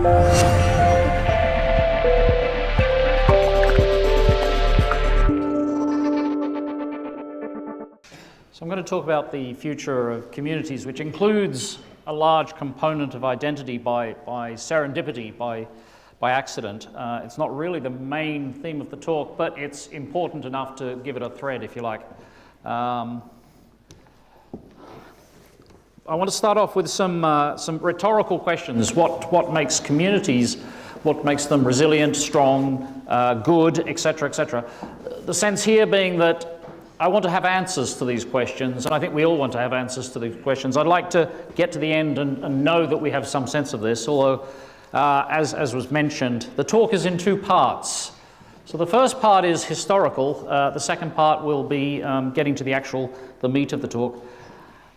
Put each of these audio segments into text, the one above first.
So I'm going to talk about the future of communities, which includes a large component of identity by serendipity, by accident. It's not really the main theme of the talk, but it's important enough to give it a thread, if you like. I want to start off with some rhetorical questions. What makes communities, what makes them resilient, strong, good, etc., etc. The sense here being that I want to have answers to these questions, and I think we all want to have answers to these questions. I'd like to get to the end and know that we have some sense of this, although, as was mentioned, the talk is in two parts. So the first part is historical. The second part will be getting to the meat of the talk.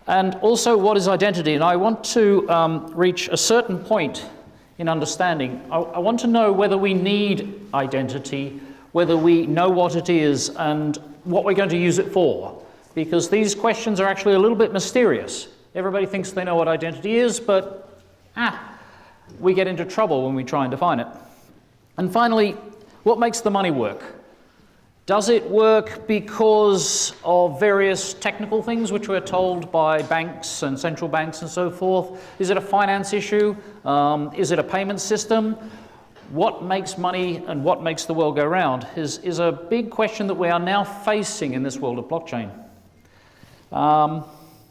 And also, what is identity? And I want to reach a certain point in understanding. I want to know whether we need identity, whether we know what it is, and what we're going to use it for. Because these questions are actually a little bit mysterious. Everybody thinks they know what identity is, but we get into trouble when we try and define it. And finally, what makes the money work? Does it work because of various technical things which we're told by banks and central banks and so forth? Is it a finance issue? Is it a payment system? What makes money and what makes the world go round is a big question that we are now facing in this world of blockchain.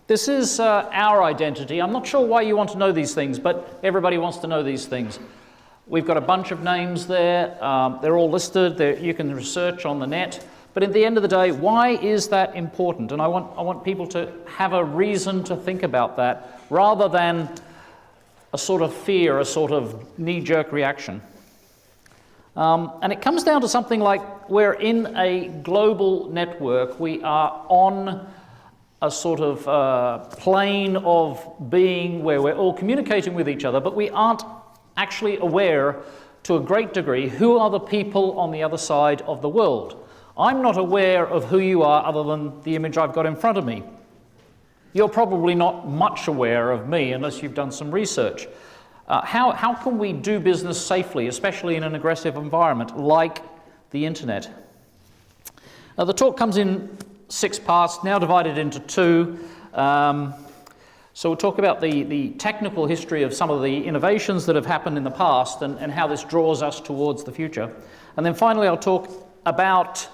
This is our identity. I'm not sure why you want to know these things, but everybody wants to know these things. We've got a bunch of names there. They're all listed. You can research on the net. But at the end of the day, why is that important? And I want people to have a reason to think about that rather than a sort of fear, a sort of knee-jerk reaction. And it comes down to something like we're in a global network. We are on a sort of plane of being where we're all communicating with each other, but we aren't actually aware to a great degree who are the people on the other side of the world. I'm not aware of who you are other than the image I've got in front of me. You're probably not much aware of me unless you've done some research. How can we do business safely, especially in an aggressive environment like the internet? Now, the talk comes in 6 parts, now divided into 2. So we'll talk about the technical history of some of the innovations that have happened in the past and how this draws us towards the future. And then finally, I'll talk about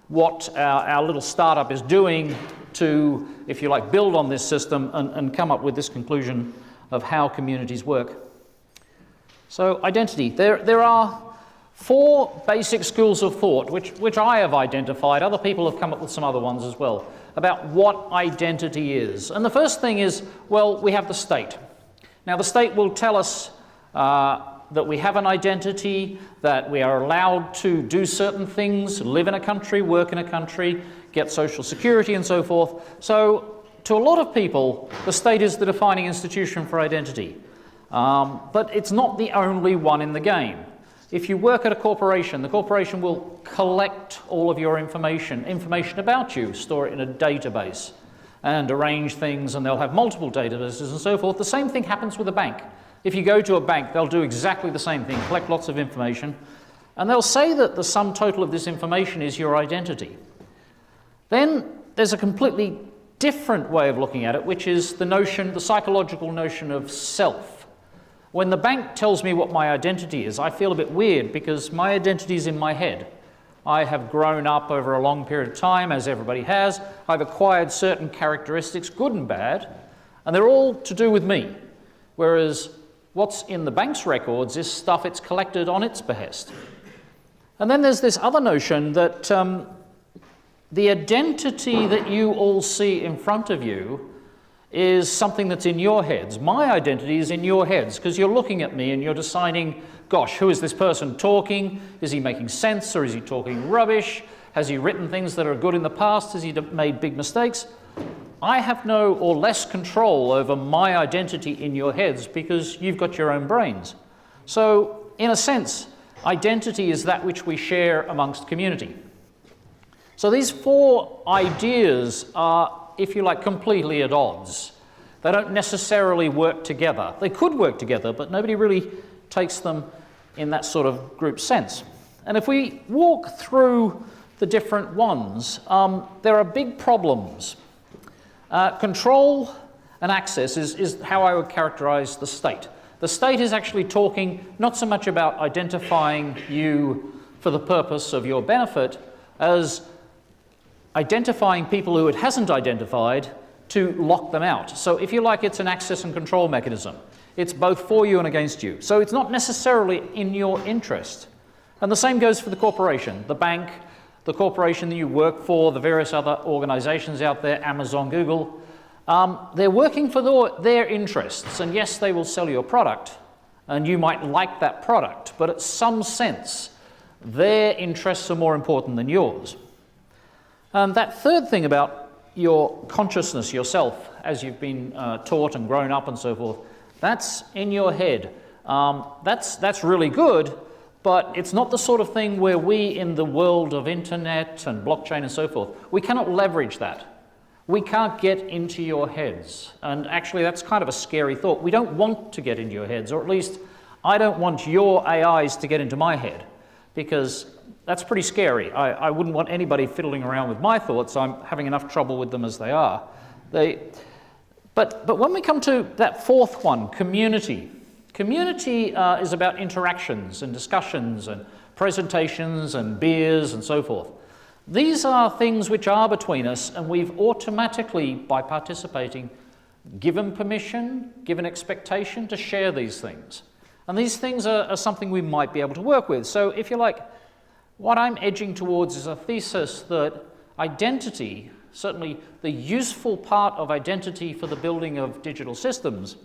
what our little startup is doing to, if you like, build on this system and come up with this conclusion of how communities work. So identity. There are 4 basic schools of thought, which I have identified. Other people have come up with some other ones as well, about what identity is. And the first thing is, well, we have the state. Now, the state will tell us that we have an identity, that we are allowed to do certain things, live in a country, work in a country, get social security and so forth. So, to a lot of people, the state is the defining institution for identity. But it's not the only one in the game. If you work at a corporation, the corporation will collect all of your information about you, store it in a database, and arrange things, and they'll have multiple databases and so forth. The same thing happens with a bank. If you go to a bank, they'll do exactly the same thing, collect lots of information, and they'll say that the sum total of this information is your identity. Then there's a completely different way of looking at it, which is the psychological notion of self. When the bank tells me what my identity is, I feel a bit weird because my identity is in my head. I have grown up over a long period of time, as everybody has. I've acquired certain characteristics, good and bad, and they're all to do with me. Whereas what's in the bank's records is stuff it's collected on its behest. And then there's this other notion that the identity that you all see in front of you is something that's in your heads. My identity is in your heads because you're looking at me and you're deciding, gosh, who is this person talking? Is he making sense or is he talking rubbish? Has he written things that are good in the past? Has he made big mistakes? I have no or less control over my identity in your heads because you've got your own brains. So, in a sense, identity is that which we share amongst community. So these 4 ideas are, if you like, completely at odds. They don't necessarily work together. They could work together, but nobody really takes them in that sort of group sense. And if we walk through the different ones, there are big problems. Control and access is how I would characterize the state. The state is actually talking not so much about identifying you for the purpose of your benefit as identifying people who it hasn't identified to lock them out. So if you like, it's an access and control mechanism. It's both for you and against you. So it's not necessarily in your interest. And the same goes for the corporation, the bank, the corporation that you work for, the various other organizations out there, Amazon, Google. They're working for their interests. And yes, they will sell you a product, and you might like that product, but in some sense, their interests are more important than yours. And that third thing about your consciousness, yourself, as you've been taught and grown up and so forth, that's in your head. That's really good, but it's not the sort of thing where we, in the world of internet and blockchain and so forth, we cannot leverage that. We can't get into your heads. And actually, that's kind of a scary thought. We don't want to get into your heads, or at least I don't want your AIs to get into my head, because that's pretty scary. I wouldn't want anybody fiddling around with my thoughts. I'm having enough trouble with them as they are. But when we come to that fourth one, community. Community is about interactions and discussions and presentations and beers and so forth. These are things which are between us, and we've automatically, by participating, given permission, given expectation to share these things. And these things are something we might be able to work with. So if you like, what I'm edging towards is a thesis that identity, certainly the useful part of identity for the building of digital systems,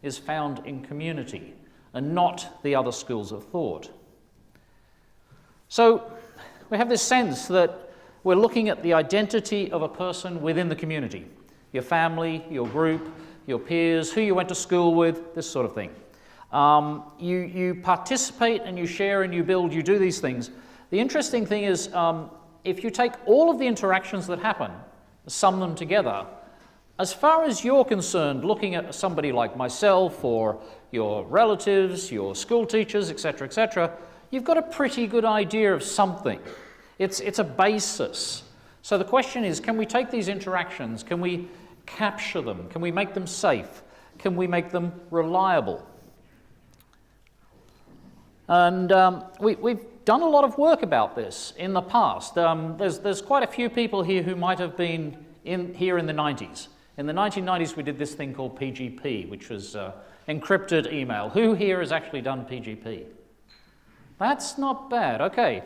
is found in community and not the other schools of thought. So we have this sense that we're looking at the identity of a person within the community, your family, your group, your peers, who you went to school with, this sort of thing. You participate and you share and you build, you do these things. The interesting thing is, if you take all of the interactions that happen, sum them together, as far as you're concerned, looking at somebody like myself or your relatives, your school teachers, etc., you've got a pretty good idea of something. It's a basis. So the question is, can we take these interactions, can we capture them, can we make them safe, can we make them reliable? And we've done a lot of work about this in the past. There's quite a few people here who might have been here in the 90s. In the 1990s, we did this thing called PGP, which was encrypted email. Who here has actually done PGP? That's not bad. Okay.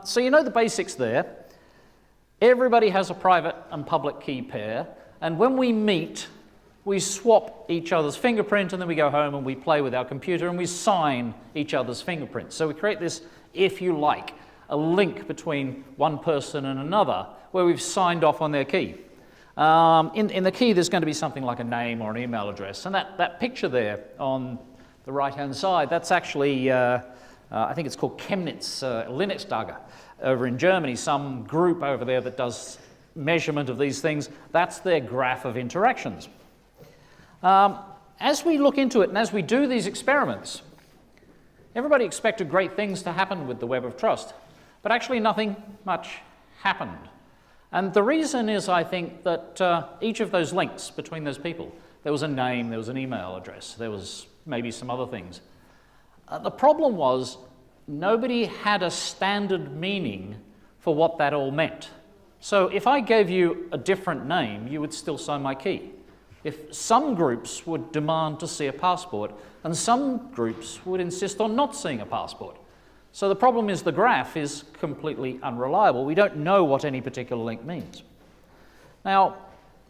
So you know the basics there. Everybody has a private and public key pair, and when we meet, we swap each other's fingerprint, and then we go home and we play with our computer and we sign each other's fingerprints. So we create this, if you like, a link between one person and another where we've signed off on their key. In the key, there's going to be something like a name or an email address. And that picture there on the right-hand side, that's actually, I think it's called Chemnitz Linux over in Germany, some group over there that does measurement of these things. That's their graph of interactions. As we look into it and as we do these experiments, everybody expected great things to happen with the web of trust, but actually nothing much happened. And the reason is, I think, that each of those links between those people, there was a name, there was an email address, there was maybe some other things. The problem was nobody had a standard meaning for what that all meant. So if I gave you a different name, you would still sign my key. If some groups would demand to see a passport, and some groups would insist on not seeing a passport. So the problem is the graph is completely unreliable. We don't know what any particular link means. Now,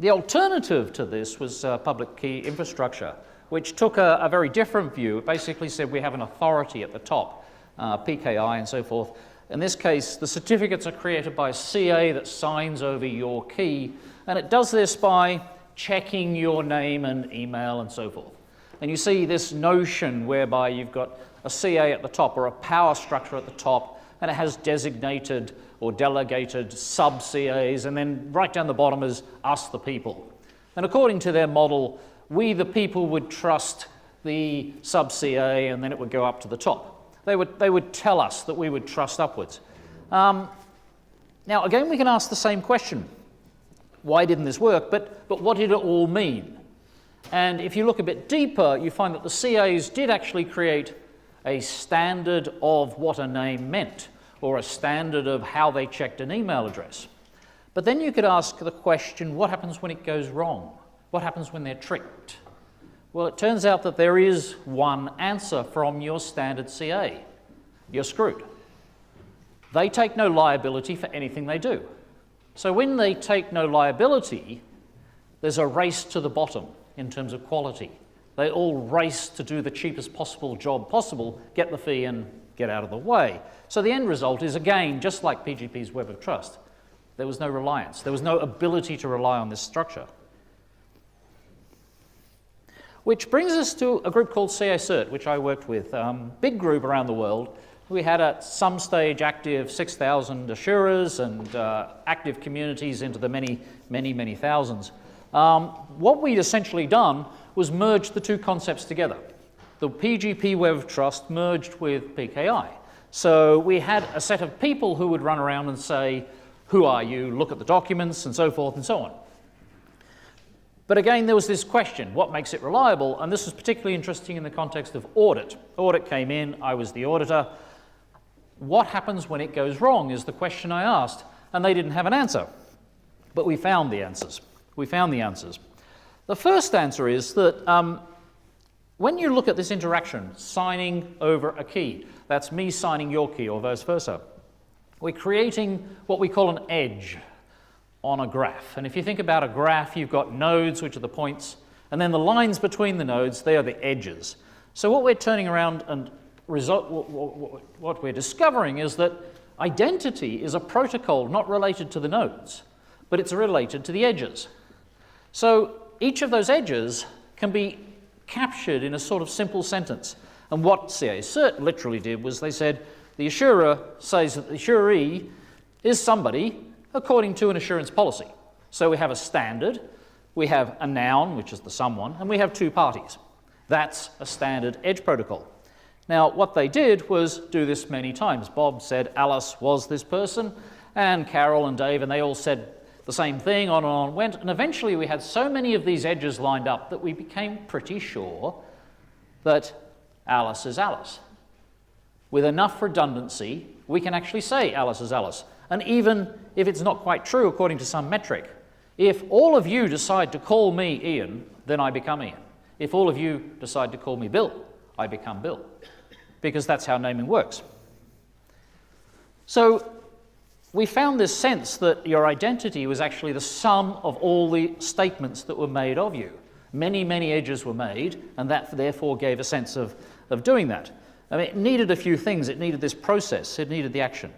the alternative to this was public key infrastructure, which took a very different view. It basically said we have an authority at the top, PKI and so forth. In this case, the certificates are created by a CA that signs over your key, and it does this by checking your name and email and so forth. And you see this notion whereby you've got a CA at the top or a power structure at the top, and it has designated or delegated sub-CAs, and then right down the bottom is us, the people. And according to their model, we, the people, would trust the sub-CA, and then it would go up to the top. They would tell us that we would trust upwards. Now, again, we can ask the same question. Why didn't this work? But what did it all mean? And if you look a bit deeper, you find that the CAs did actually create a standard of what a name meant, or a standard of how they checked an email address. But then you could ask the question, what happens when it goes wrong? What happens when they're tricked? Well, it turns out that there is one answer from your standard CA. You're screwed. They take no liability for anything they do. So when they take no liability, there's a race to the bottom in terms of quality. They all race to do the cheapest possible job possible, get the fee and get out of the way. So the end result is, again, just like PGP's Web of Trust, there was no reliance. There was no ability to rely on this structure. Which brings us to a group called CA-CERT, which I worked with. Big group around the world. We had at some stage active 6,000 assurers and active communities into the many, many, many thousands. What we'd essentially done was merge the two concepts together. The PGP Web of Trust merged with PKI. So we had a set of people who would run around and say, who are you? Look at the documents and so forth and so on. But again, there was this question, what makes it reliable? And this was particularly interesting in the context of audit. Audit came in, I was the auditor. What happens when it goes wrong is the question I asked, and they didn't have an answer. But we found the answers. We found the answers. The first answer is that when you look at this interaction, signing over a key, that's me signing your key or vice versa, we're creating what we call an edge on a graph. And if you think about a graph, you've got nodes, which are the points, and then the lines between the nodes, they are the edges. So what we're turning around and what we're discovering is that identity is a protocol not related to the nodes, but it's related to the edges. So each of those edges can be captured in a sort of simple sentence. And what CA-CERT literally did was they said, the assurer says that the assuree is somebody according to an assurance policy. So we have a standard, we have a noun, which is the someone, and we have two parties. That's a standard edge protocol. Now, what they did was do this many times. Bob said Alice was this person, and Carol and Dave, and they all said the same thing, on and on it went, and eventually we had so many of these edges lined up that we became pretty sure that Alice is Alice. With enough redundancy, we can actually say Alice is Alice. And even if it's not quite true according to some metric, if all of you decide to call me Ian, then I become Ian. If all of you decide to call me Bill, I become Bill. Because that's how naming works. So we found this sense that your identity was actually the sum of all the statements that were made of you. Many, many edges were made, and that therefore gave a sense of doing that. I mean, it needed a few things. It needed this process. It needed the action.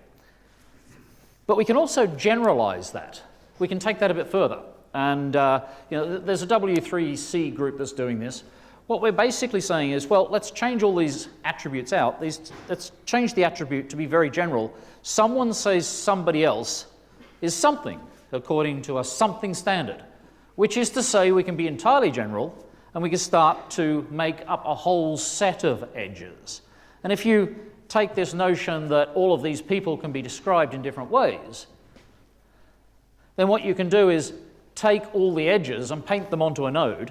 But we can also generalize that. We can take that a bit further. And there's a W3C group that's doing this. What we're basically saying is, well, let's change all these attributes out. Let's change the attribute to be very general. Someone says somebody else is something, according to a something standard, which is to say we can be entirely general, and we can start to make up a whole set of edges. And if you take this notion that all of these people can be described in different ways, then what you can do is take all the edges and paint them onto a node,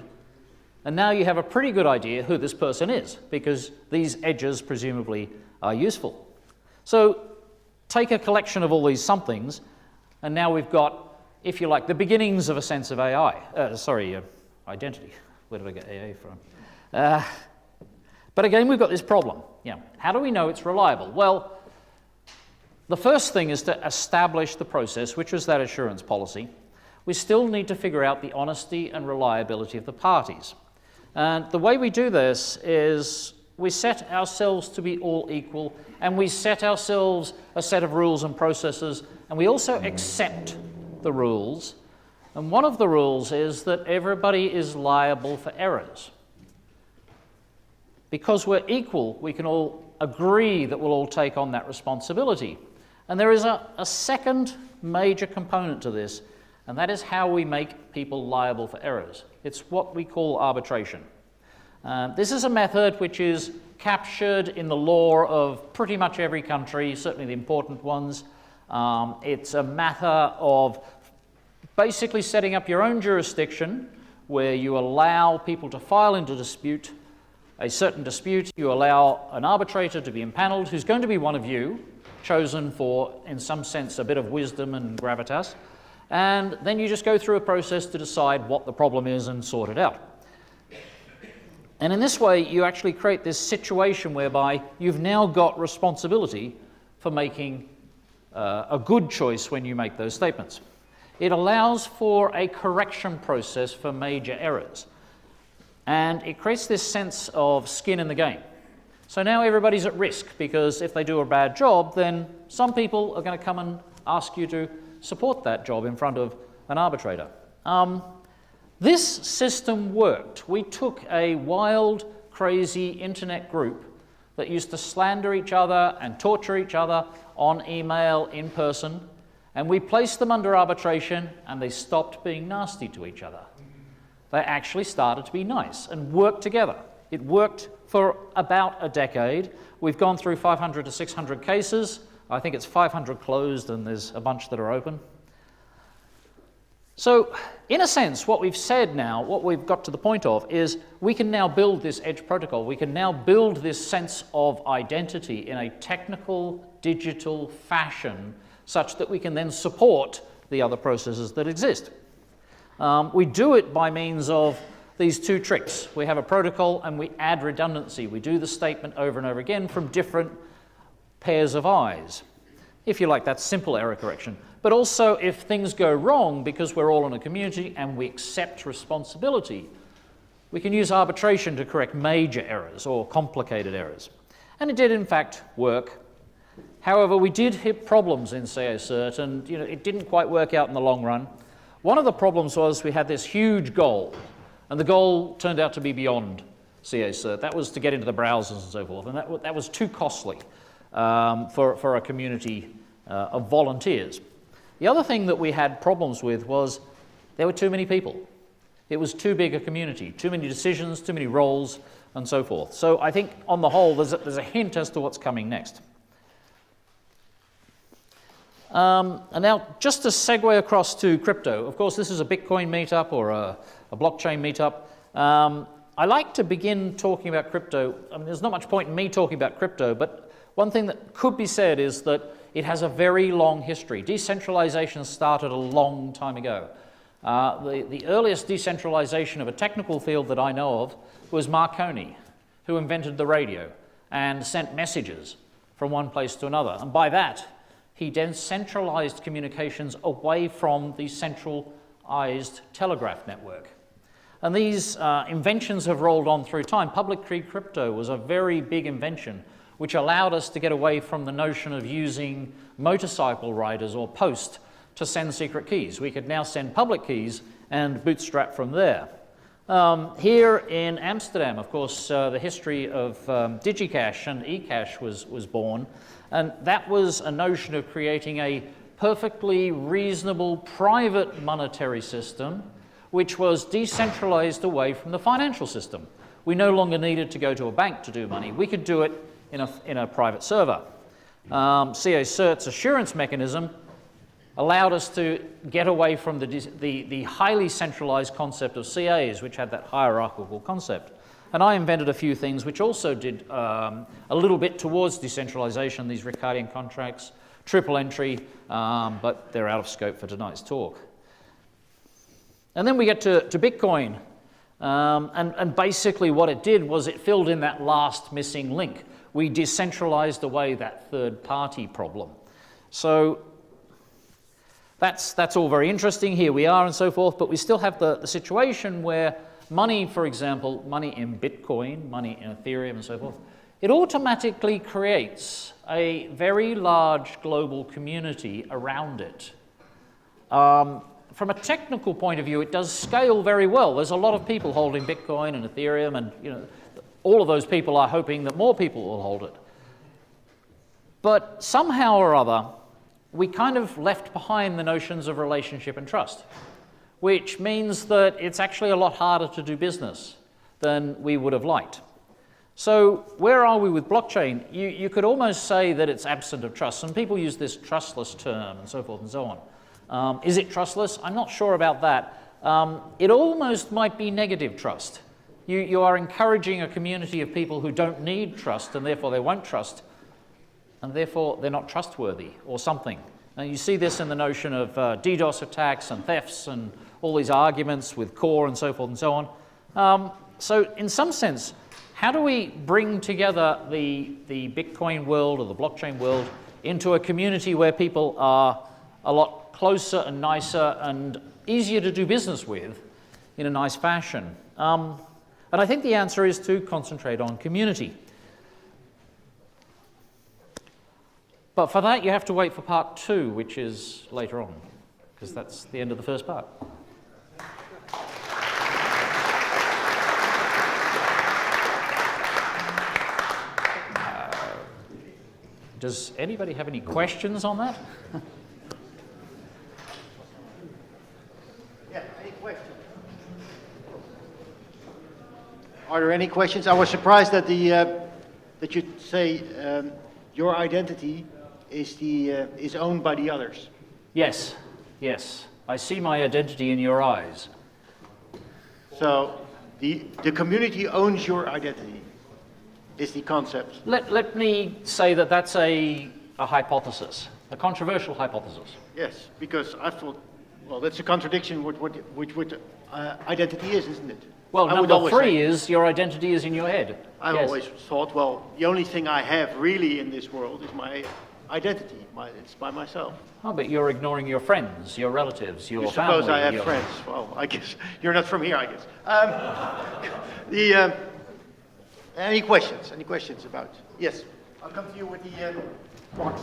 and now you have a pretty good idea who this person is, because these edges presumably are useful. So take a collection of all these somethings, and now we've got, if you like, the beginnings of a sense of identity. Where did I get AA from? But again, we've got this problem. How do we know it's reliable? Well, the first thing is to establish the process, which was that assurance policy. We still need to figure out the honesty and reliability of the parties. And the way we do this is we set ourselves to be all equal, and we set ourselves a set of rules and processes, and we also accept the rules. And one of the rules is that everybody is liable for errors. Because we're equal, we can all agree that we'll all take on that responsibility. And there is a second major component to this, and that is how we make people liable for errors. It's what we call arbitration. This is a method which is captured in the law of pretty much every country, certainly the important ones. It's a matter of basically setting up your own jurisdiction where you allow people to file into dispute, a certain dispute. You allow an arbitrator to be impaneled who's going to be one of you, chosen for, in some sense, a bit of wisdom and gravitas. And then you just go through a process to decide what the problem is and sort it out. And in this way, you actually create this situation whereby you've now got responsibility for making a good choice when you make those statements. It allows for a correction process for major errors. And it creates this sense of skin in the game. So now everybody's at risk, because if they do a bad job, then some people are going to come and ask you to support that job in front of an arbitrator. This system worked. We took a wild, crazy internet group that used to slander each other and torture each other on email, in person, and we placed them under arbitration, and they stopped being nasty to each other. They actually started to be nice and work together. It worked for about a decade. We've gone through 500 to 600 cases. I think it's 500 closed, and there's a bunch that are open. So, in a sense, what we've said now, what we've got to the point of, is we can now build this edge protocol. We can now build this sense of identity in a technical, digital fashion such that we can then support the other processes that exist. We do it by means of these two tricks. We have a protocol and we add redundancy. We do the statement over and over again from different pairs of eyes. If you like, that's simple error correction. But also, if things go wrong, because we're all in a community and we accept responsibility, we can use arbitration to correct major errors or complicated errors. And it did, in fact, work. However, we did hit problems in CA-CERT, and it didn't quite work out in the long run. One of the problems was we had this huge goal, and the goal turned out to be beyond CA-CERT. That was to get into the browsers and so forth, and that was too costly for a community of volunteers. The other thing that we had problems with was there were too many people. It was too big a community, too many decisions, too many roles, and so forth. So I think, on the whole, there's a hint as to what's coming next. And now, just to segue across to crypto, of course, this is a Bitcoin meetup or a blockchain meetup. I like to begin talking about crypto. I mean, there's not much point in me talking about crypto, but one thing that could be said is that it has a very long history. Decentralization started a long time ago. The earliest decentralization of a technical field that I know of was Marconi, who invented the radio and sent messages from one place to another. And by that, he then centralized communications away from the centralized telegraph network. And these inventions have rolled on through time. Public key crypto was a very big invention, which allowed us to get away from the notion of using motorcycle riders or post to send secret keys. We could now send public keys and bootstrap from there. Here in Amsterdam, of course, the history of DigiCash and eCash was born, and that was a notion of creating a perfectly reasonable private monetary system which was decentralized away from the financial system. We no longer needed to go to a bank to do money. We could do it in a private server. CA-CERT's assurance mechanism allowed us to get away from the highly centralized concept of CAs, which had that hierarchical concept. And I invented a few things which also did a little bit towards decentralization, these Ricardian contracts, triple entry, but they're out of scope for tonight's talk. And then we get to Bitcoin. And basically what it did was it filled in that last missing link. We decentralized away that third-party problem. So that's all very interesting. Here we are and so forth, but we still have the situation where money, for example, money in Bitcoin, money in Ethereum and so forth, it automatically creates a very large global community around it. From a technical point of view, it does scale very well. There's a lot of people holding Bitcoin and Ethereum, and all of those people are hoping that more people will hold it. But somehow or other, we kind of left behind the notions of relationship and trust, which means that it's actually a lot harder to do business. than we would have liked. So where are we with blockchain? You could almost say that it's absent of trust. Some people use this trustless term and so forth and so on. Is it trustless? I'm not sure about that. It almost might be negative trust. You are encouraging a community of people who don't need trust, and therefore they won't trust, and therefore they're not trustworthy or something. And you see this in the notion of DDoS attacks and thefts and all these arguments with core and so forth and so on. So in some sense, how do we bring together the Bitcoin world or the blockchain world into a community where people are a lot closer and nicer and easier to do business with in a nice fashion? And I think the answer is to concentrate on community. But for that, you have to wait for part 2, which is later on, because that's the end of the first part. Does anybody have any questions on that? Yeah, any questions? Are there any questions? I was surprised that that you say your identity is owned by the others. Yes, yes. I see my identity in your eyes. So the community owns your identity, is the concept. Let me say that that's a hypothesis, a controversial hypothesis. Yes, because I thought, well, that's a contradiction with what identity is, isn't it? Well, number 3 is your identity is in your head. I've Yes. always thought, well, the only thing I have really in this world is my identity. It's by myself. Oh, but you're ignoring your friends, your relatives, your You family. suppose I have friends. Well, I guess you're not from here, I guess. Any questions? Any questions about? Yes. I'll come to you with the box.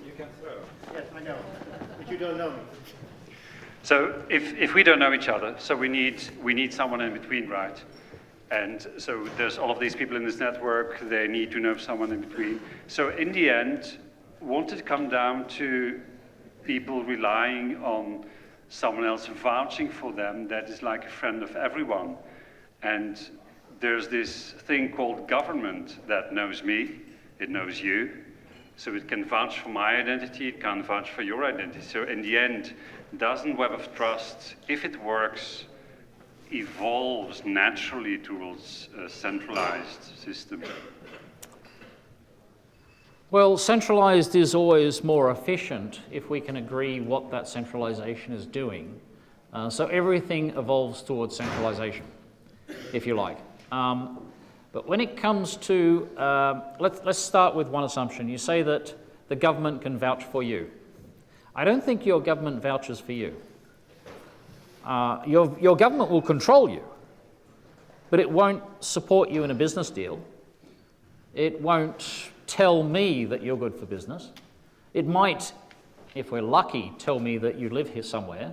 You can throw. Yes, I know, but you don't know me. So if we don't know each other, so we need someone in between, right? And so there's all of these people in this network, they need to know someone in between. So in the end, won't it come down to people relying on someone else vouching for them that is like a friend of everyone? And there's this thing called government that knows me, it knows you, so it can vouch for my identity, it can vouch for your identity. So in the end, doesn't Web of Trust, if it works, evolves naturally towards a centralized system? Well, centralized is always more efficient if we can agree what that centralization is doing. So everything evolves towards centralization, if you like. But when it comes to, let's start with one assumption. You say that the government can vouch for you. I don't think your government vouches for you. Your government will control you, but it won't support you in a business deal. It won't tell me that you're good for business. It might, if we're lucky, tell me that you live here somewhere,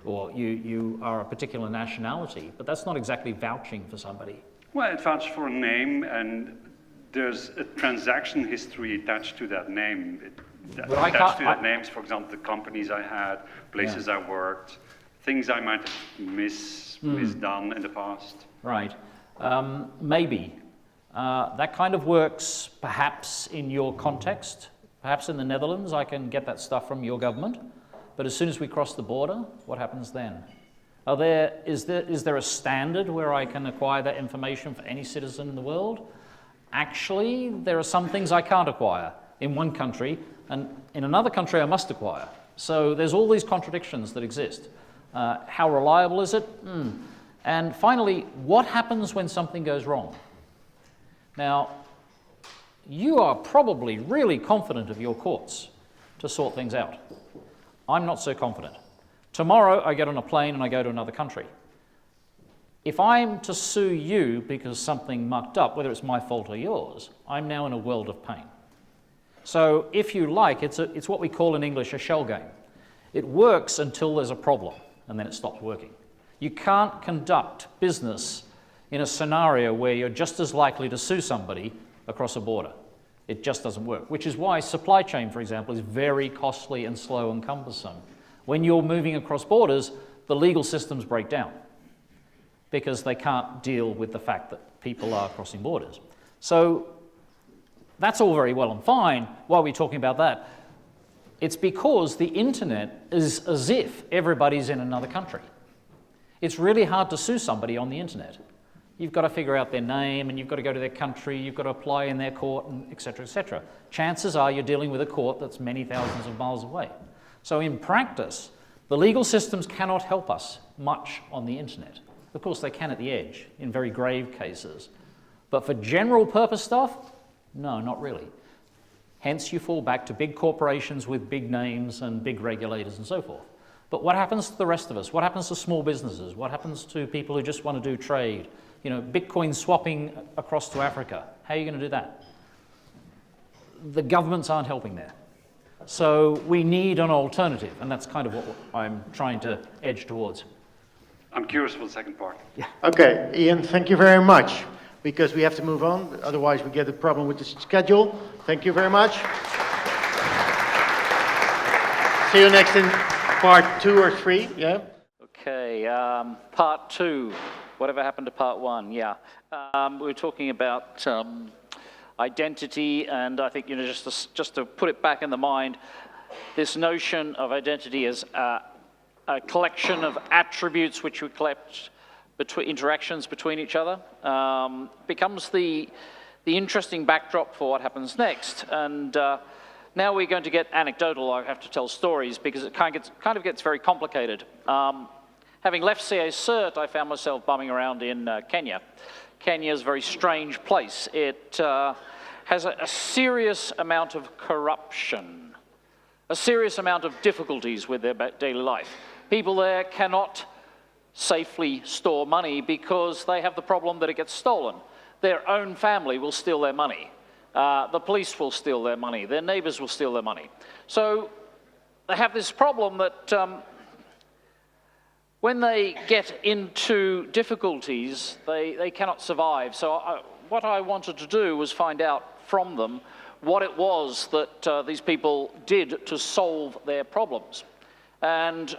or you are a particular nationality, but that's not exactly vouching for somebody. Well, it vouches for a name, and there's a transaction history attached to that name. Attached to that names, for example, the companies I had, places I worked, things I might have misdone in the past. Right. Maybe. That kind of works perhaps in your context. Perhaps in the Netherlands I can get that stuff from your government. But as soon as we cross the border, what happens then? Is there a standard where I can acquire that information for any citizen in the world? Actually, there are some things I can't acquire in one country, and in another country I must acquire. So there's all these contradictions that exist. How reliable is it? And finally, what happens when something goes wrong? Now, you are probably really confident of your courts to sort things out. I'm not so confident. Tomorrow I get on a plane and I go to another country. If I'm to sue you because something mucked up, whether it's my fault or yours, I'm now in a world of pain. So if you like, it's what we call in English a shell game. It works until there's a problem, and then it stops working. You can't conduct business in a scenario where you're just as likely to sue somebody across a border. It just doesn't work, which is why supply chain, for example, is very costly and slow and cumbersome. When you're moving across borders, the legal systems break down. because they can't deal with the fact that people are crossing borders. So that's all very well and fine. Why are we talking about that? It's because the internet is as if everybody's in another country. It's really hard to sue somebody on the internet. You've got to figure out their name, and you've got to go to their country, you've got to apply in their court, and et cetera, et cetera. Chances are you're dealing with a court that's many thousands of miles away. So in practice, the legal systems cannot help us much on the internet. Of course, they can at the edge, in very grave cases. But for general purpose stuff, no, not really. Hence, you fall back to big corporations with big names and big regulators and so forth. But what happens to the rest of us? What happens to small businesses? What happens to people who just want to do trade? You know, Bitcoin swapping across to Africa. How are you going to do that? The governments aren't helping there. So we need an alternative, and that's kind of what I'm trying to edge towards. I'm curious for the second part. Yeah. Okay, Ian, thank you very much, because we have to move on. Otherwise, we get a problem with the schedule. Thank you very much. See you next in part 2 or 3. Yeah. Okay, part 2. Whatever happened to part 1? Yeah. We were talking about identity, and I think, you know, just to put it back in the mind, this notion of identity as a collection of attributes which we collect between interactions between each other becomes the interesting backdrop for what happens next. And now we're going to get anecdotal. I have to tell stories because it kind of gets very complicated. Having left CA Cert, I found myself bumming around in Kenya. Kenya is a very strange place. It has a serious amount of corruption, a serious amount of difficulties with their daily life. People there cannot safely store money because they have the problem that it gets stolen. Their own family will steal their money. The police will steal their money. Their neighbors will steal their money. So they have this problem that when they get into difficulties, they cannot survive. So what I wanted to do was find out from them what it was that these people did to solve their problems. And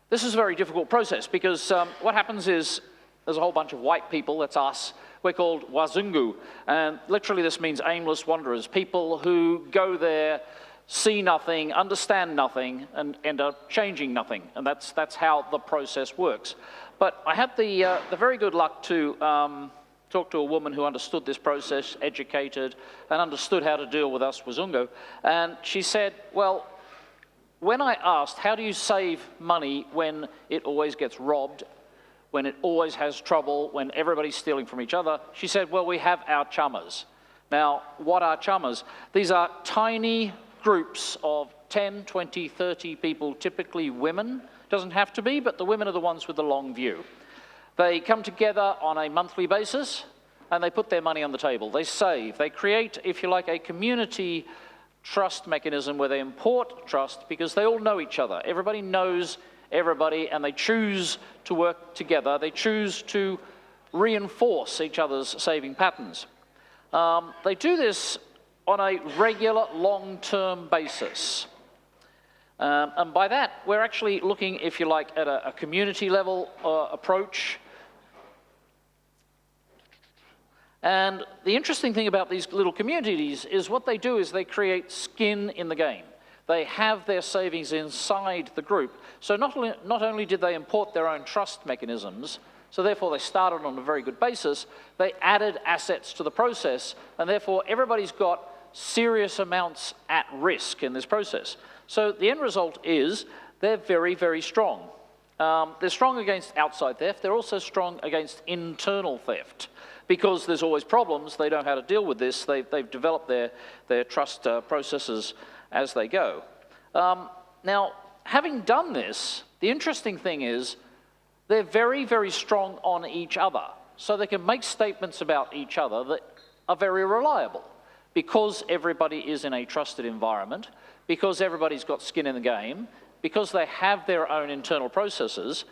this is a very difficult process because what happens is there's a whole bunch of white people, that's us. We're called wazungu, and literally this means aimless wanderers, people who go there, see nothing, understand nothing, and end up changing nothing. And that's how the process works. But I had the very good luck to talk to a woman who understood this process, educated, and understood how to deal with us wazungu. And she said, well, when I asked, how do you save money when it always gets robbed, when it always has trouble, when everybody's stealing from each other, she said, well, we have our chummers. Now, what are chummers? These are tiny groups of 10, 20, 30 people, typically women. Doesn't have to be, but the women are the ones with the long view. They come together on a monthly basis, and they put their money on the table. They save. They create, if you like, a community trust mechanism where they import trust because they all know each other. Everybody knows everybody, and they choose to work together. They choose to reinforce each other's saving patterns. They do this on a regular, long-term basis. And by that, we're actually looking, if you like, at a community-level approach. And the interesting thing about these little communities is what they do is they create skin in the game. They have their savings inside the group. So not only did they import their own trust mechanisms, so therefore they started on a very good basis, they added assets to the process, and therefore everybody's got serious amounts at risk in this process. So the end result is they're very, very strong. They're strong against outside theft. They're also strong against internal theft. Because there's always problems, they know how to deal with this. They've developed their trust processes as they go. Now, having done this, the interesting thing is they're very, very strong on each other. So they can make statements about each other that are very reliable. Because everybody is in a trusted environment, because everybody's got skin in the game, because they have their own internal processes,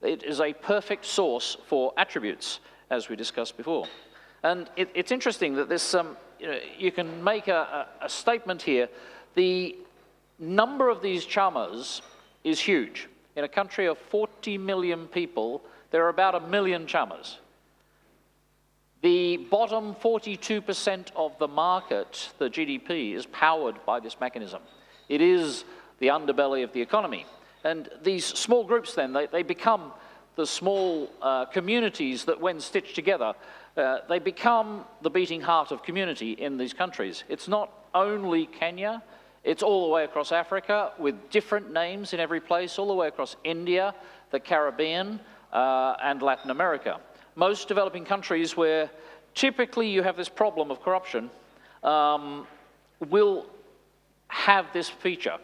it is a perfect source for attributes, as we discussed before. And it's interesting that there's you can make a statement here. The number of these chummers is huge. In a country of 40 million people, there are about 1 million Chalmers. The bottom 42% of the market, the GDP, is powered by this mechanism. It is the underbelly of the economy. And these small groups then, they become the small communities that when stitched together, they become the beating heart of community in these countries. It's not only Kenya, it's all the way across Africa with different names in every place, all the way across India, the Caribbean, and Latin America. Most developing countries where typically you have this problem of corruption will have this feature.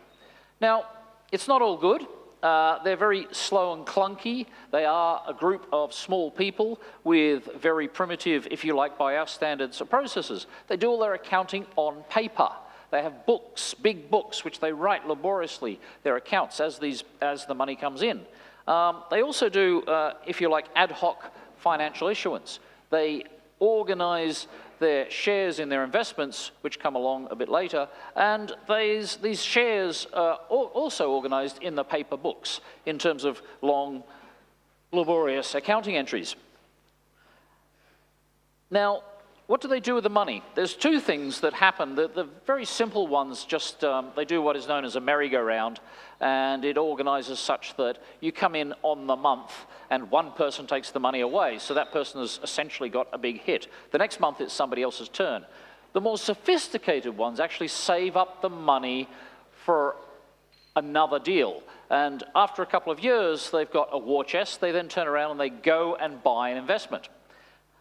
Now, it's not all good. They're very slow and clunky. They are a group of small people with very primitive, if you like, by our standards, processes. They do all their accounting on paper. They have books, big books, which they write laboriously, their accounts as the money comes in. They also do, if you like, ad hoc financial issuance. They organize their shares in their investments, which come along a bit later, and these shares are also organized in the paper books in terms of long, laborious accounting entries. Now, what do they do with the money? There's two things that happen. The very simple ones, just they do what is known as a merry-go-round, and it organizes such that you come in on the month and one person takes the money away, so that person has essentially got a big hit. The next month it's somebody else's turn. The more sophisticated ones actually save up the money for another deal, and after a couple of years they've got a war chest. They then turn around and they go and buy an investment.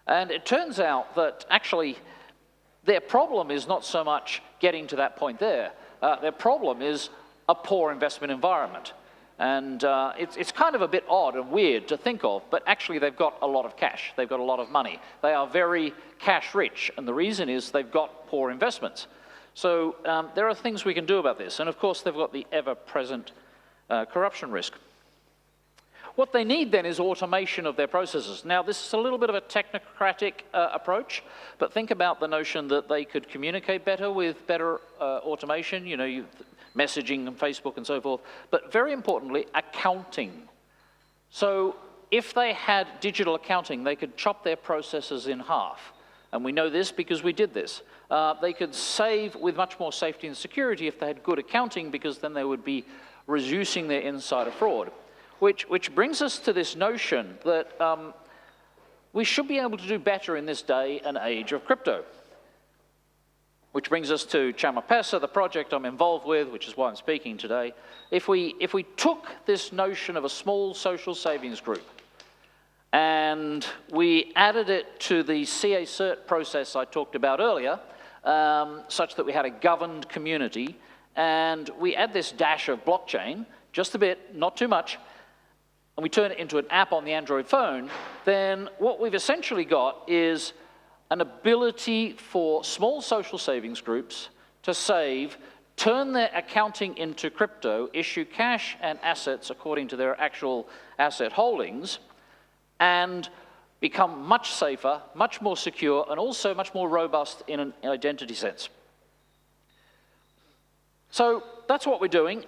And it turns out that actually their problem is not so much getting to that point there. Their problem is a poor investment environment. And it's kind of a bit odd and weird to think of, but actually they've got a lot of cash. They've got a lot of money. They are very cash rich, and the reason is they've got poor investments. So there are things we can do about this. And of course they've got the ever-present corruption risk. What they need then is automation of their processes. Now, this is a little bit of a technocratic approach, but think about the notion that they could communicate better with better automation, you know, messaging and Facebook and so forth, but very importantly, accounting. So if they had digital accounting, they could chop their processes in half. And we know this because we did this. They could save with much more safety and security if they had good accounting, because then they would be reducing their insider fraud. Which brings us to this notion that we should be able to do better in this day and age of crypto. Which brings us to Chamapesa, the project I'm involved with, which is why I'm speaking today. If we took this notion of a small social savings group and we added it to the CA Cert process I talked about earlier, such that we had a governed community, and we add this dash of blockchain, just a bit, not too much, and we turn it into an app on the Android phone, then what we've essentially got is an ability for small social savings groups to save, turn their accounting into crypto, issue cash and assets according to their actual asset holdings, and become much safer, much more secure, and also much more robust in an identity sense. So that's what we're doing.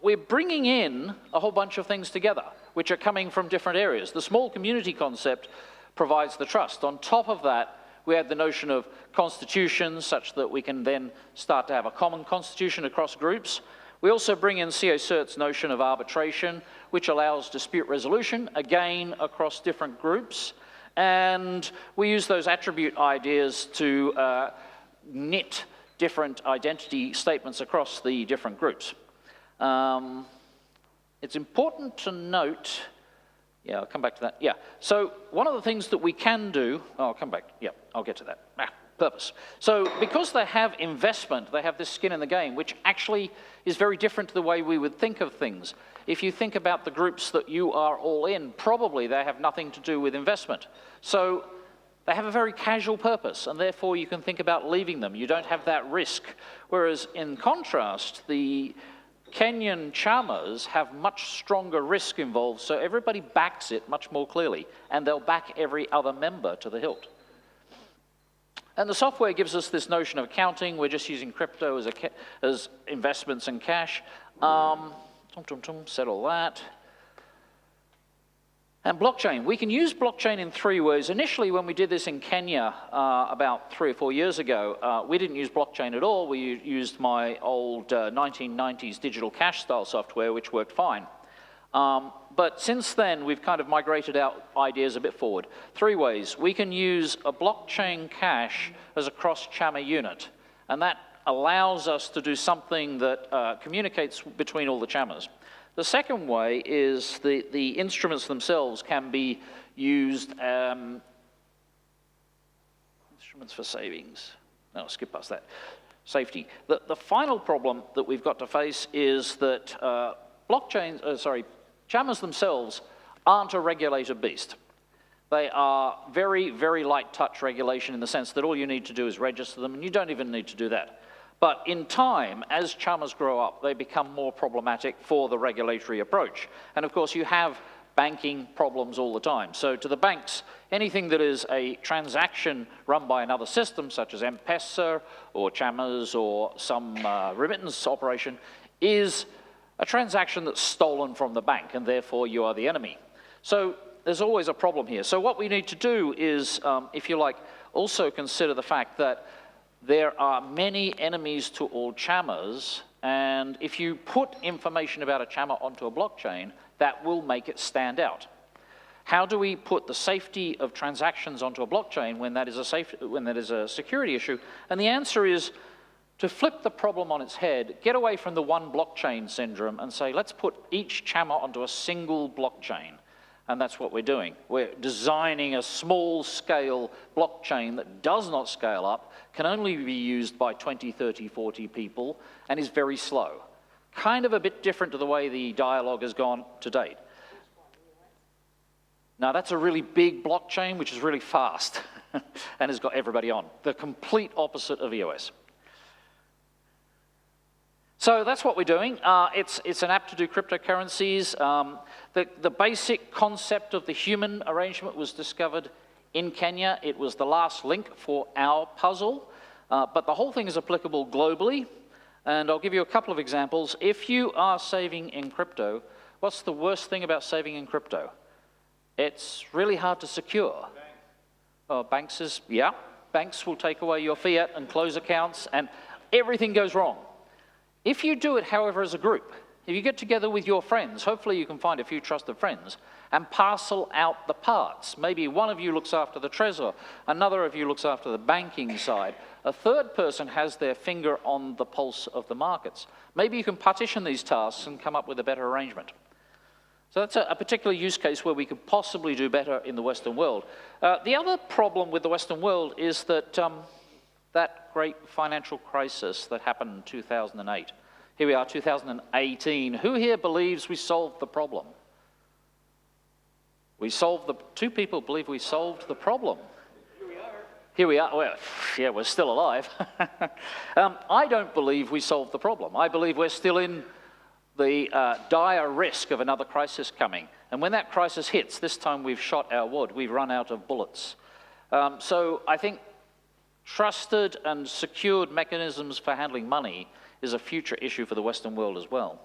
We're bringing in a whole bunch of things together, which are coming from different areas. The small community concept provides the trust. On top of that, we add the notion of constitutions, such that we can then start to have a common constitution across groups. We also bring in CA Cert's notion of arbitration, which allows dispute resolution, again, across different groups. And we use those attribute ideas to knit different identity statements across the different groups. It's important to note, yeah, I'll come back to that, yeah. So one of the things that we can do, I'll come back, yeah, I'll get to that, purpose. So because they have investment, they have this skin in the game, which actually is very different to the way we would think of things. If you think about the groups that you are all in, probably they have nothing to do with investment. So they have a very casual purpose, and therefore you can think about leaving them. You don't have that risk. Whereas in contrast, the Kenyan Chalmers have much stronger risk involved, so everybody backs it much more clearly, and they'll back every other member to the hilt. And the software gives us this notion of accounting. We're just using crypto as investments and cash. Settle that. And blockchain, we can use blockchain in three ways. Initially, when we did this in Kenya about 3 or 4 years ago, we didn't use blockchain at all. We used my old 1990s digital cash style software, which worked fine. But since then, we've kind of migrated our ideas a bit forward. 3 ways. We can use a blockchain cash as a cross-chammer unit, and that allows us to do something that communicates between all the chammers. The second way is the instruments themselves can be used, instruments for savings. No, skip past that. Safety. The final problem that we've got to face is that chammers themselves aren't a regulated beast. They are very, very light touch regulation in the sense that all you need to do is register them, and you don't even need to do that. But in time, as chammers grow up, they become more problematic for the regulatory approach. And of course, you have banking problems all the time. So to the banks, anything that is a transaction run by another system, such as M-Pesa or chammers or some remittance operation, is a transaction that's stolen from the bank, and therefore you are the enemy. So there's always a problem here. So what we need to do is, if you like, also consider the fact that there are many enemies to all chammers, and if you put information about a chammer onto a blockchain, that will make it stand out. How do we put the safety of transactions onto a blockchain when that is a security issue? And the answer is to flip the problem on its head, get away from the one blockchain syndrome and say, let's put each chammer onto a single blockchain. And that's what we're doing. We're designing a small-scale blockchain that does not scale up, can only be used by 20, 30, 40 people, and is very slow. Kind of a bit different to the way the dialogue has gone to date. Now, that's a really big blockchain, which is really fast, and has got everybody on. The complete opposite of EOS. So that's what we're doing. It's an app to do cryptocurrencies. The basic concept of the human arrangement was discovered in Kenya. It was the last link for our puzzle, but the whole thing is applicable globally. And I'll give you a couple of examples. If you are saving in crypto, what's the worst thing about saving in crypto? It's really hard to secure. Banks will take away your fiat and close accounts, and everything goes wrong. If you do it, however, as a group, if you get together with your friends, hopefully you can find a few trusted friends, and parcel out the parts. Maybe one of you looks after the treasurer, another of you looks after the banking side, a third person has their finger on the pulse of the markets. Maybe you can partition these tasks and come up with a better arrangement. So that's a particular use case where we could possibly do better in the Western world. The other problem with the Western world is that that great financial crisis that happened in 2008. Here we are, 2018. Who here believes we solved the problem? Two people believe we solved the problem. Here we are. Well, yeah, we're still alive. I don't believe we solved the problem. I believe we're still in the dire risk of another crisis coming. And when that crisis hits, this time we've shot our wad. We've run out of bullets. So I think trusted and secured mechanisms for handling money is a future issue for the Western world as well.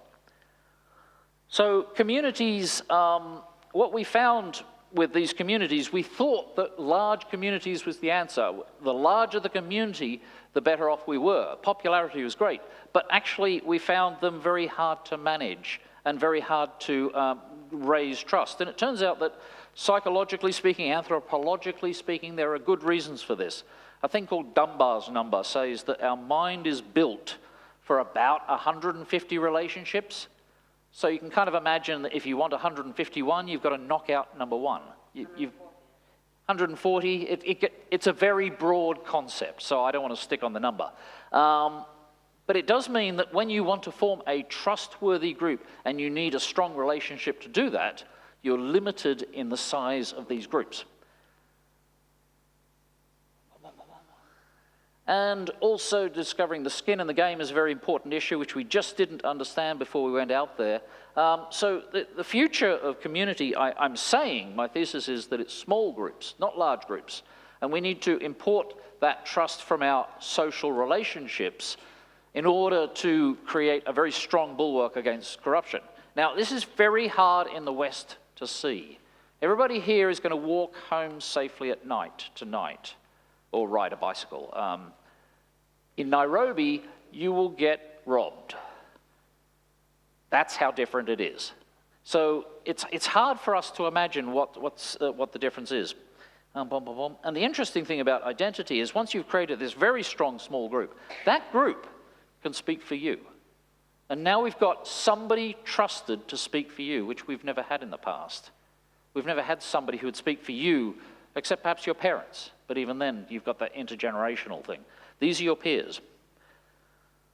So communities, what we found with these communities, we thought that large communities was the answer. The larger the community, the better off we were. Popularity was great, but actually we found them very hard to manage and very hard to raise trust. And it turns out that psychologically speaking, anthropologically speaking, there are good reasons for this. A thing called Dunbar's number says that our mind is built for about 150 relationships. So you can kind of imagine that if you want 151, you've got to knock out number one. You've 140, it's a very broad concept, so I don't want to stick on the number. But it does mean that when you want to form a trustworthy group and you need a strong relationship to do that, you're limited in the size of these groups. And also discovering the skin in the game is a very important issue, which we just didn't understand before we went out there. So the future of community, I'm saying, my thesis is that it's small groups, not large groups. And we need to import that trust from our social relationships in order to create a very strong bulwark against corruption. Now, this is very hard in the West to see. Everybody here is going to walk home safely at night tonight, or ride a bicycle. In Nairobi, you will get robbed. That's how different it is. So it's hard for us to imagine what the difference is. And the interesting thing about identity is once you've created this very strong small group, that group can speak for you. And now we've got somebody trusted to speak for you, which we've never had in the past. We've never had somebody who would speak for you, except perhaps your parents. But even then, you've got that intergenerational thing. These are your peers.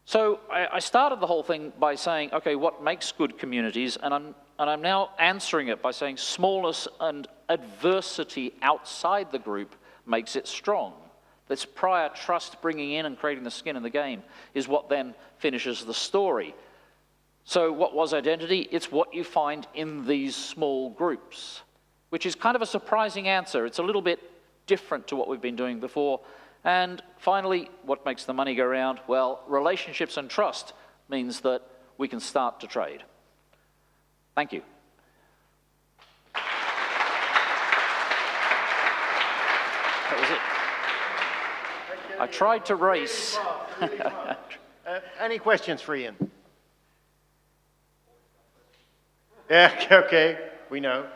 So I started the whole thing by saying, okay, what makes good communities? And I'm now answering it by saying smallness and adversity outside the group makes it strong. This prior trust bringing in and creating the skin in the game is what then finishes the story. So what was identity? It's what you find in these small groups, which is kind of a surprising answer. It's a little bit different to what we've been doing before. And finally, what makes the money go round? Well, relationships and trust means that we can start to trade. Thank you. That was it. I tried to race. Any questions for Ian? Yeah, okay, we know.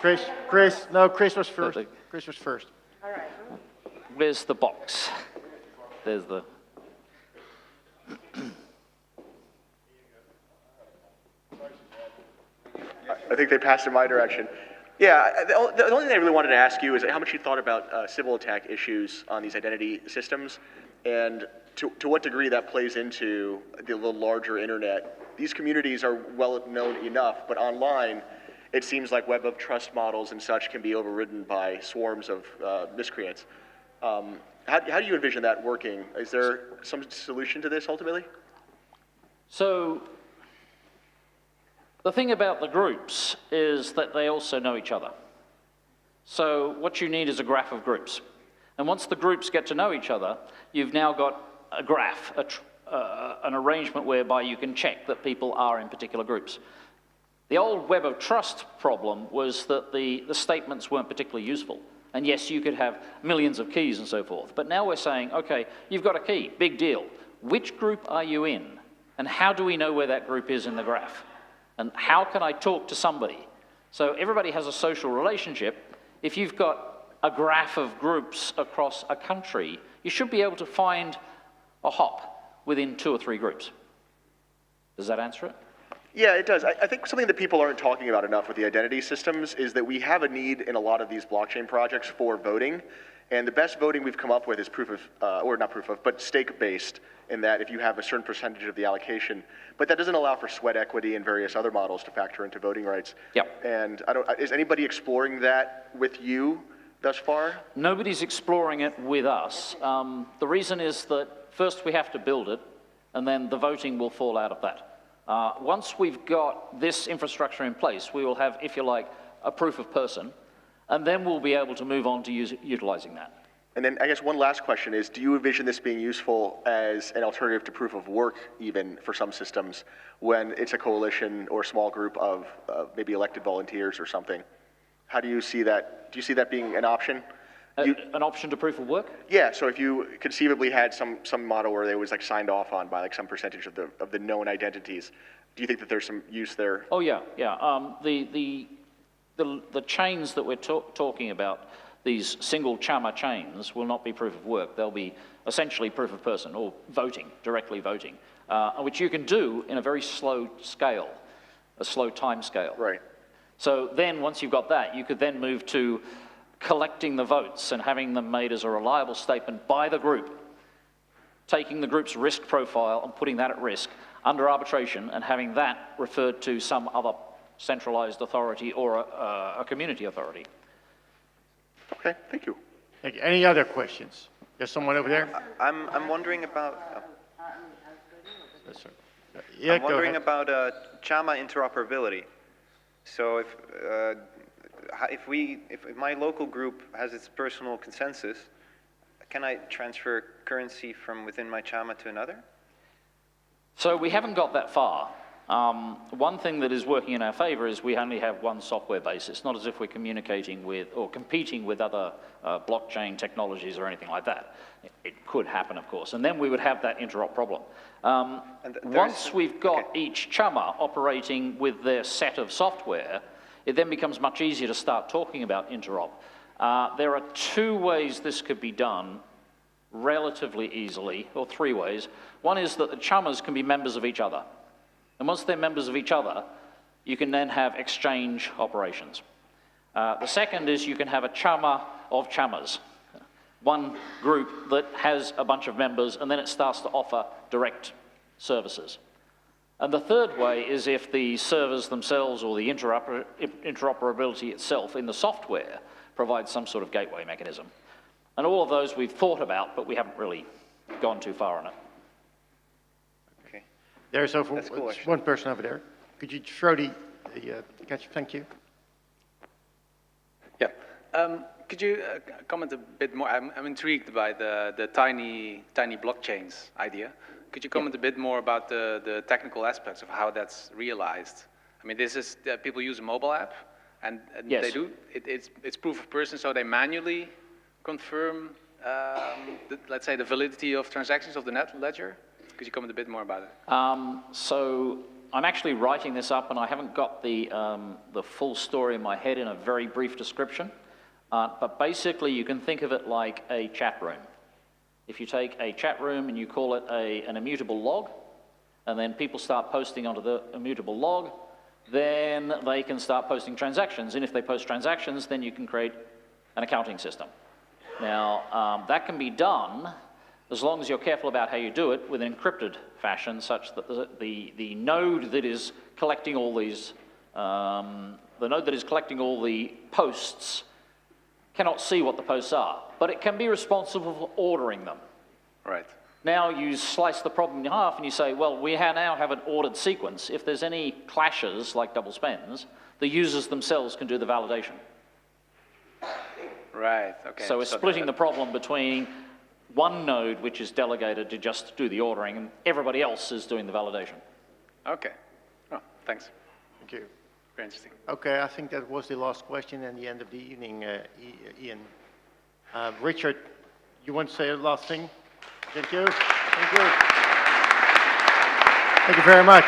Chris was first. Chris was first. All right. Where's the box? There's the... I think they passed in my direction. Yeah, the only thing I really wanted to ask you is how much you thought about civil attack issues on these identity systems, and to what degree that plays into the larger internet. These communities are well known enough, but online, it seems like web of trust models and such can be overridden by swarms of miscreants. How do you envision that working? Is there some solution to this ultimately? So, the thing about the groups is that they also know each other. So what you need is a graph of groups. And once the groups get to know each other, you've now got a graph, an arrangement whereby you can check that people are in particular groups. The old web of trust problem was that the statements weren't particularly useful. And yes, you could have millions of keys and so forth. But now we're saying, okay, you've got a key, big deal. Which group are you in? And how do we know where that group is in the graph? And how can I talk to somebody? So everybody has a social relationship. If you've got a graph of groups across a country, you should be able to find a hop within 2 or 3 groups. Does that answer it? Yeah, it does. I think something that people aren't talking about enough with the identity systems is that we have a need in a lot of these blockchain projects for voting. And the best voting we've come up with is but stake-based, in that if you have a certain percentage of the allocation. But that doesn't allow for sweat equity and various other models to factor into voting rights. Yep. And is anybody exploring that with you thus far? Nobody's exploring it with us. The reason is that first we have to build it, and then the voting will fall out of that. Once we've got this infrastructure in place, we will have, if you like, a proof of person, and then we'll be able to move on to utilizing that. And then I guess one last question is, do you envision this being useful as an alternative to proof of work, even for some systems, when it's a coalition or a small group of maybe elected volunteers or something? How do you see that? Do you see that being an option? An option to proof of work? Yeah, so if you conceivably had some model where they was like signed off on by like some percentage of the known identities, do you think that there's some use there? Oh yeah. The chains that we're talking about, these single Chama chains, will not be proof of work. They'll be essentially proof of person, or voting, directly voting, which you can do in a very slow scale, a slow time scale. Right. So then once you've got that, you could then move to collecting the votes and having them made as a reliable statement by the group, taking the group's risk profile and putting that at risk under arbitration and having that referred to some other centralized authority or a community authority. Okay, thank you. Thank you. Any other questions? There's someone over there? I'm wondering about. Yes, sir. Yeah, I'm wondering ahead. about Chama interoperability. So if my local group has its personal consensus, can I transfer currency from within my Chama to another? So we haven't got that far. One thing that is working in our favor is we only have one software base. It's not as if we're communicating with or competing with other blockchain technologies or anything like that. It could happen, of course, and then we would have that interop problem. Once we've got each chummer operating with their set of software, it then becomes much easier to start talking about interop. There are two ways this could be done relatively easily, or three ways. One is that the chummers can be members of each other. And once they're members of each other, you can then have exchange operations. The second is you can have a chummer of chummers, one group that has a bunch of members, and then it starts to offer direct services. And the third way is if the servers themselves or the interoperability itself in the software provides some sort of gateway mechanism. And all of those we've thought about, but we haven't really gone too far on it. There's cool, one person over there. Could you throw the catch? Thank you. Yeah. Could you comment a bit more? I'm intrigued by the tiny blockchains idea. Could you comment a bit more about the technical aspects of how that's realized? I mean, this is people use a mobile app, and yes. they do it's proof of person, so they manually confirm, let's say, the validity of transactions of the net ledger. Could you comment a bit more about it? So I'm actually writing this up, and I haven't got the full story in my head in a very brief description. But basically, you can think of it like a chat room. If you take a chat room and you call it an immutable log, and then people start posting onto the immutable log, then they can start posting transactions. And if they post transactions, then you can create an accounting system. Now, that can be done as long as you're careful about how you do it with an encrypted fashion, such that the node that is collecting all these, the node that is collecting all the posts cannot see what the posts are, but it can be responsible for ordering them. Right. Now you slice the problem in half and you say, well, we now have an ordered sequence. If there's any clashes, like double spends, the users themselves can do the validation. Right, okay. So we're splitting the problem between one node which is delegated to just do the ordering, and everybody else is doing the validation. Okay. Oh, thanks. Thank you. Very interesting. Okay, I think that was the last question and the end of the evening, Ian. Richard, you want to say a last thing? Thank you. Thank you. Thank you very much.